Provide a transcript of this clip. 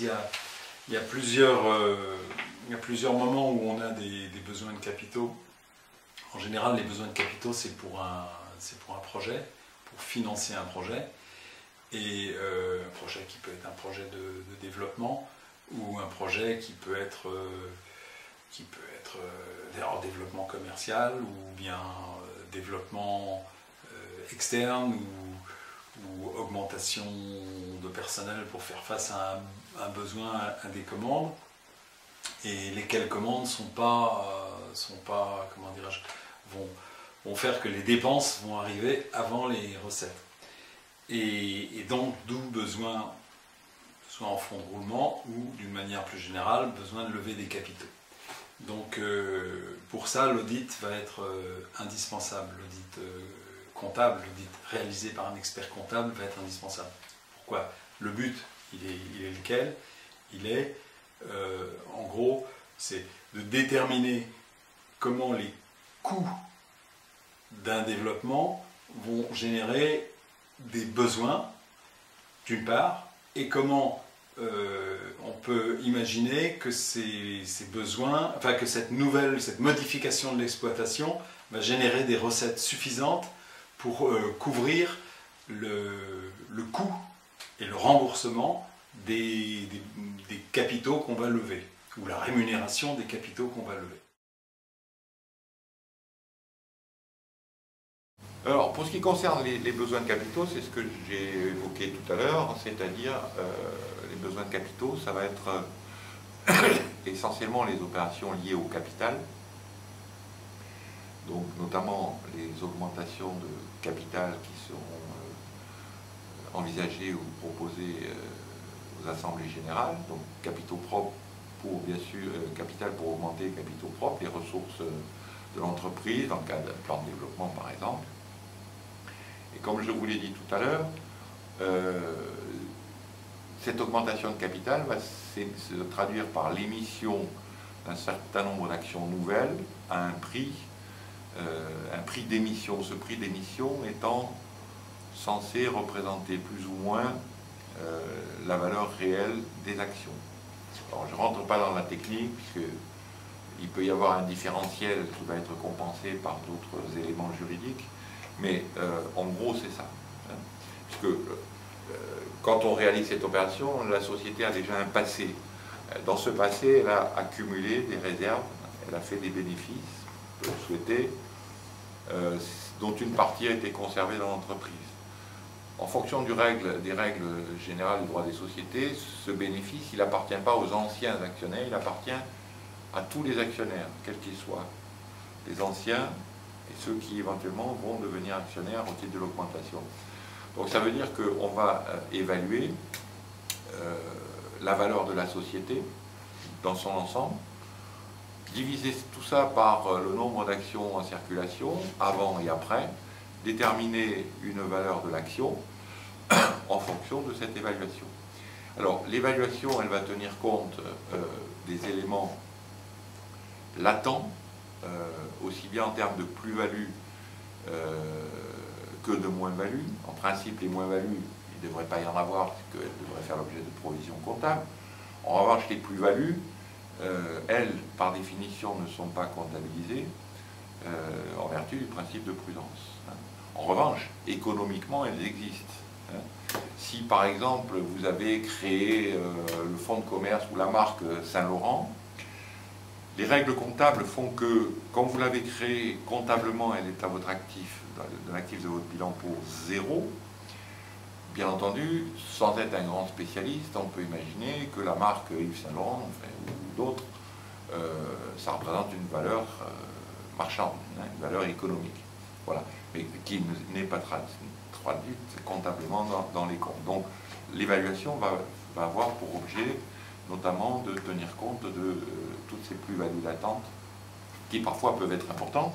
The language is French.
entreprise, il y a plusieurs moments où on a des besoins de capitaux. En général, les besoins de capitaux, c'est pour un projet, pour financer un projet. Et un projet qui peut être un projet de développement ou un projet qui peut être développement commercial ou bien développement externe ou augmentation de personnel pour faire face à un besoin, à des commandes, et lesquelles commandes comment dirais-je, vont faire que les dépenses vont arriver avant les recettes. Et donc, d'où besoin en fonds de roulement ou, d'une manière plus générale, besoin de lever des capitaux. Donc, pour ça, l'audit va être indispensable. L'audit comptable, l'audit réalisé par un expert comptable va être indispensable. Pourquoi? Le but, il est lequel? Il est, en gros, c'est de déterminer comment les coûts d'un développement vont générer des besoins, d'une part, et comment on peut imaginer que ces besoins, enfin que cette modification de l'exploitation va générer des recettes suffisantes pour couvrir le coût et le remboursement des capitaux qu'on va lever, ou la rémunération des capitaux qu'on va lever. Alors, pour ce qui concerne les besoins de capitaux, c'est ce que j'ai évoqué tout à l'heure, c'est-à-dire les besoins de capitaux, ça va être essentiellement les opérations liées au capital, donc notamment les augmentations de capital qui seront envisagées ou proposées aux assemblées générales, donc capitaux propres pour, bien sûr, capital pour augmenter les capitaux propres, les ressources de l'entreprise, dans le cadre d'un plan de développement par exemple. Et comme je vous l'ai dit tout à l'heure, cette augmentation de capital va se traduire par l'émission d'un certain nombre d'actions nouvelles à un prix d'émission. Ce prix d'émission étant censé représenter plus ou moins la valeur réelle des actions. Alors je ne rentre pas dans la technique, puisqu'il peut y avoir un différentiel qui va être compensé par d'autres éléments juridiques. Mais en gros, c'est ça. Hein, puisque quand on réalise cette opération, la société a déjà un passé. Dans ce passé, elle a accumulé des réserves, elle a fait des bénéfices souhaités, dont une partie a été conservée dans l'entreprise. En fonction des règles générales du droit des sociétés, ce bénéfice, il n'appartient pas aux anciens actionnaires, il appartient à tous les actionnaires, quels qu'ils soient. Les anciens et ceux qui éventuellement vont devenir actionnaires au titre de l'augmentation. Donc ça veut dire qu'on va évaluer la valeur de la société dans son ensemble, diviser tout ça par le nombre d'actions en circulation, avant et après, déterminer une valeur de l'action en fonction de cette évaluation. Alors l'évaluation, elle va tenir compte des éléments latents, aussi bien en termes de plus-value que de moins-value. En principe, les moins-values, il ne devrait pas y en avoir, puisqu'elles devraient faire l'objet de provisions comptables. En revanche, les plus-values, elles, par définition, ne sont pas comptabilisées en vertu du principe de prudence. En revanche, économiquement, elles existent. Si, par exemple, vous avez créé le fonds de commerce ou la marque Saint-Laurent, les règles comptables font que, quand vous l'avez créée, comptablement, elle est à votre actif, de l'actif de votre bilan pour 0. Bien entendu, sans être un grand spécialiste, on peut imaginer que la marque Yves Saint Laurent, enfin, ou d'autres, ça représente une valeur marchande, une valeur économique. Voilà. Mais qui n'est pas traduite comptablement dans les comptes. Donc, l'évaluation va avoir pour objet notamment de tenir compte de toutes ces plus-values latentes qui parfois peuvent être importantes.